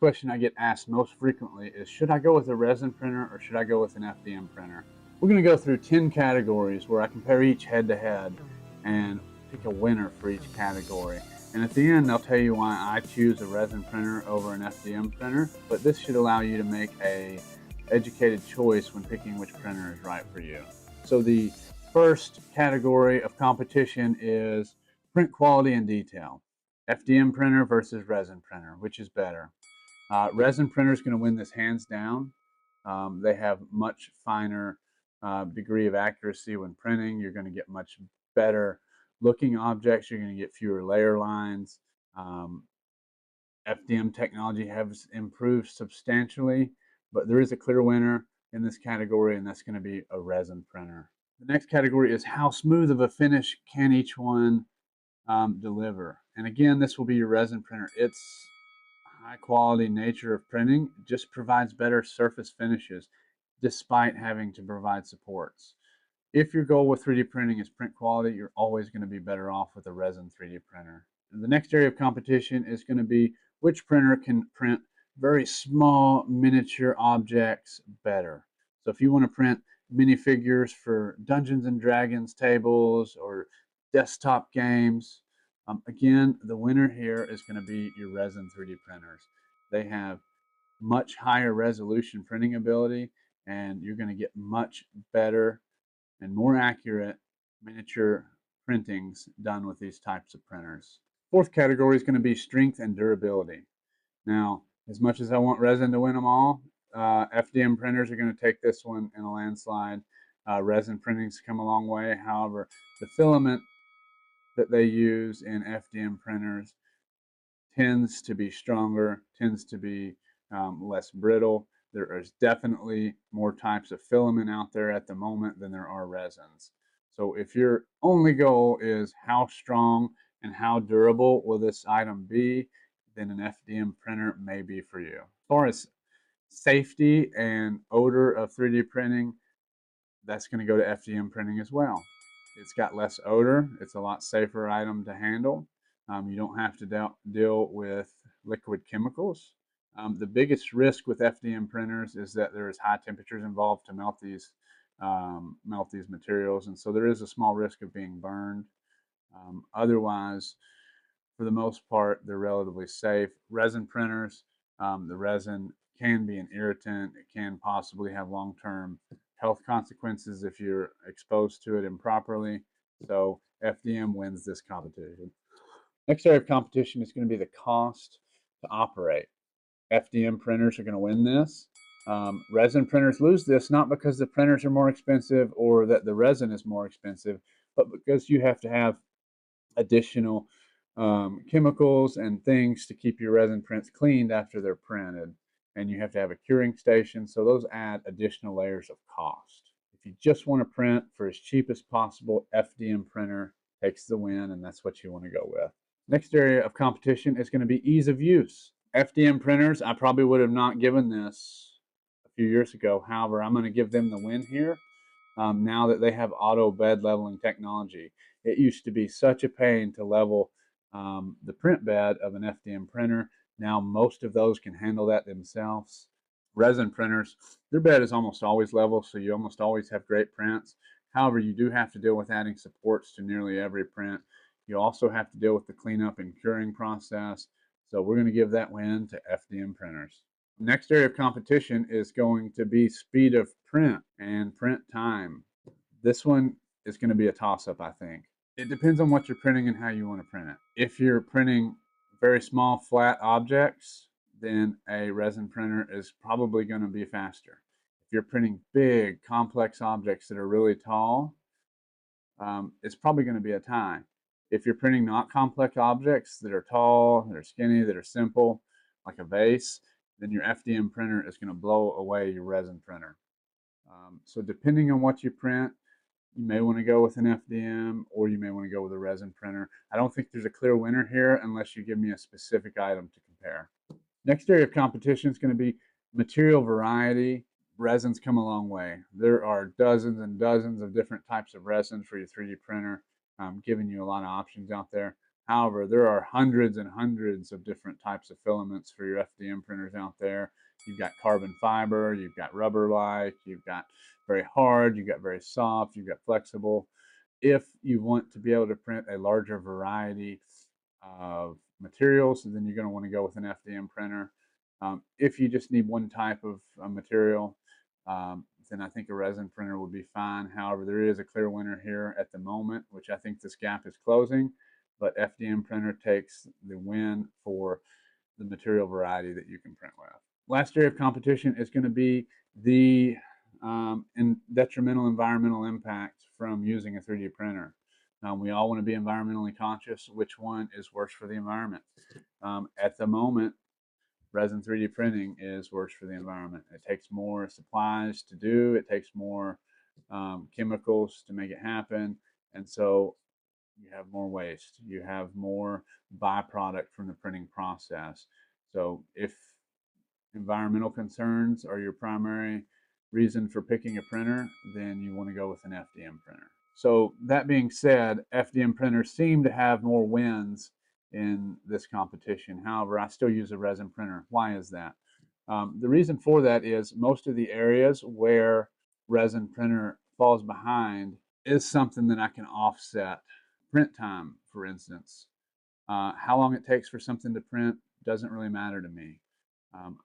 Question I get asked most frequently is, should I go with a resin printer or should I go with an FDM printer? We're going to go through 10 categories where I compare each head to head and pick a winner for each category. And at the end, I'll tell you why I choose a resin printer over an FDM printer, but this should allow you to make an educated choice when picking which printer is right for you. So the first category of competition is print quality and detail. FDM printer versus resin printer, which is better? Resin printer is going to win this hands down. They have much finer degree of accuracy when printing. You're going to get much better looking objects. You're going to get fewer layer lines. FDM technology has improved substantially, but there is a clear winner in this category, and that's going to be a resin printer. The next category is how smooth of a finish can each one deliver. And again, this will be your resin printer. Its high quality nature of printing just provides better surface finishes despite having to provide supports. If your goal with 3D printing is print quality, you're always going to be better off with a resin 3D printer. And the next area of competition is going to be which printer can print very small miniature objects better. So if you want to print minifigures for Dungeons and Dragons tables or desktop games, again, the winner here is going to be your resin 3D printers. They have much higher resolution printing ability, and you're going to get much better and more accurate miniature printings done with these types of printers. Fourth category is going to be strength and durability. Now, as much as I want resin to win them all, FDM printers are going to take this one in a landslide. Resin printing's come a long way. However, the filament that they use in FDM printers tends to be stronger, tends to be less brittle. There is definitely more types of filament out there at the moment than there are resins. So if your only goal is how strong and how durable will this item be, then an FDM printer may be for you. As far as safety and odor of 3D printing, that's going to go to FDM printing as well. It's got less odor. It's a lot safer item to handle. You don't have to deal with liquid chemicals. The biggest risk with FDM printers is that there is high temperatures involved to melt these materials, and so there is a small risk of being burned. Otherwise, for the most part, they're relatively safe. Resin printers, the resin can be an irritant. It can possibly have long-term health consequences if you're exposed to it improperly. So FDM wins this competition. Next area of competition is going to be the cost to operate. FDM printers are going to win this. Resin printers lose this, not because the printers are more expensive or that the resin is more expensive, but because you have to have additional chemicals and things to keep your resin prints cleaned after they're printed. And you have to have a curing station, so those add additional layers of cost. If you just want to print for as cheap as possible, FDM printer takes the win, and that's what you want to go with. Next area of competition is going to be ease of use. FDM printers, I probably would have not given this a few years ago. However, I'm going to give them the win here now that they have auto bed leveling technology. It used to be such a pain to level the print bed of an FDM printer. Now most of those can handle that themselves. Resin printers, their bed is almost always level, so you almost always have great prints. However, you do have to deal with adding supports to nearly every print. You also have to deal with the cleanup and curing process. So we're going to give that win to FDM printers. Next area of competition is going to be speed of print and print time. This one is going to be a toss-up, I think. It depends on what you're printing and how you want to print it. If you're printing very small flat objects, then a resin printer is probably going to be faster. If you're printing big, complex objects that are really tall, it's probably going to be a tie. If you're printing not complex objects that are tall, that are skinny, that are simple, like a vase, then your FDM printer is going to blow away your resin printer. So depending on what you print, you may want to go with an FDM or you may want to go with a resin printer. I don't think there's a clear winner here unless you give me a specific item to compare. Next area of competition is going to be material variety. Resins come a long way. There are dozens and dozens of different types of resins for your 3D printer, giving you a lot of options out there. However, there are hundreds and hundreds of different types of filaments for your FDM printers out there. You've got carbon fiber, you've got rubber-like, you've got very hard, you've got very soft, you've got flexible. If you want to be able to print a larger variety of materials, then you're going to want to go with an FDM printer. If you just need one type of material, then I think a resin printer would be fine. However, there is a clear winner here at the moment, which I think this gap is closing, but FDM printer takes the win for the material variety that you can print with. Last area of competition is going to be the detrimental environmental impact from using a 3D printer. We all want to be environmentally conscious. Which one is worse for the environment? At the moment, resin 3D printing is worse for the environment. It takes more supplies to do. It takes more chemicals to make it happen. And so you have more waste. You have more byproduct from the printing process. So if environmental concerns are your primary reason for picking a printer, then you want to go with an FDM printer. So that being said, FDM printers seem to have more wins in this competition. However, I still use a resin printer. Why is that? The reason for that is most of the areas where resin printer falls behind is something that I can offset. Print time, for instance. How long it takes for something to print doesn't really matter to me.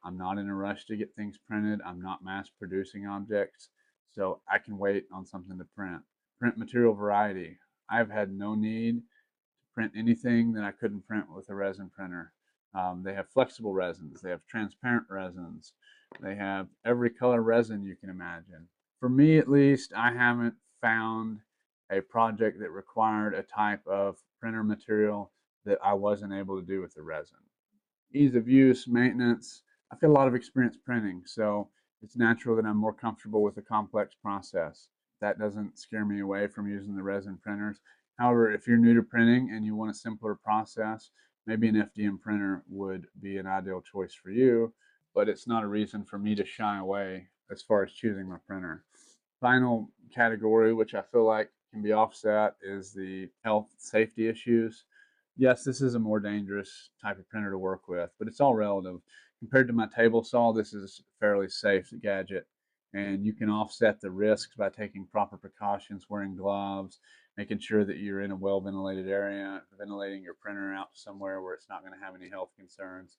I'm not in a rush to get things printed. I'm not mass producing objects, so I can wait on something to print. Print material variety. I've had no need to print anything that I couldn't print with a resin printer. They have flexible resins. They have transparent resins. They have every color resin you can imagine. For me, at least, I haven't found a project that required a type of printer material that I wasn't able to do with the resin. Ease of use, maintenance. I've got a lot of experience printing, so it's natural that I'm more comfortable with a complex process. That doesn't scare me away from using the resin printers. However, if you're new to printing and you want a simpler process, maybe an FDM printer would be an ideal choice for you, but it's not a reason for me to shy away as far as choosing my printer. Final category, which I feel like can be offset, is the health safety issues. Yes, this is a more dangerous type of printer to work with, but it's all relative. Compared to my table saw, this is a fairly safe gadget, and you can offset the risks by taking proper precautions, wearing gloves, making sure that you're in a well-ventilated area, ventilating your printer out somewhere where it's not going to have any health concerns.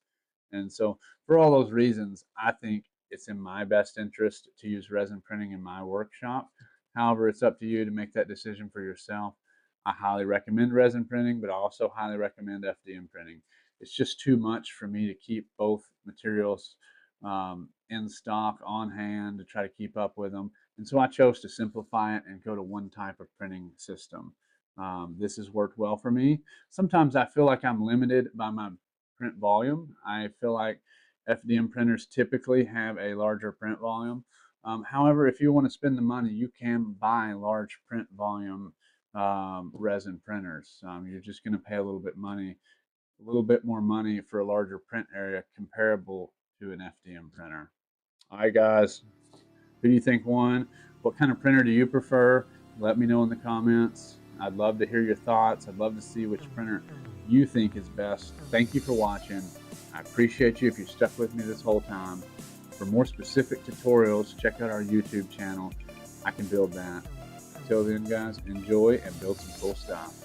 And so for all those reasons, I think it's in my best interest to use resin printing in my workshop. However, it's up to you to make that decision for yourself. I highly recommend resin printing, but I also highly recommend FDM printing. It's just too much for me to keep both materials in stock on hand to try to keep up with them. And so I chose to simplify it and go to one type of printing system. This has worked well for me. Sometimes I feel like I'm limited by my print volume. I feel like FDM printers typically have a larger print volume. However, if you want to spend the money, you can buy large print volume resin printers. You're just going to pay a little bit more money for a larger print area comparable to an FDM printer. All right, guys, who do you think won? What kind of printer do you prefer? Let me know in the comments. I'd love to hear your thoughts. I'd love to see which printer you think is best. Thank you for watching. I appreciate you if you stuck with me this whole time. For more specific tutorials, check out our YouTube channel. I can build that. Until then, guys, enjoy and build some cool stuff.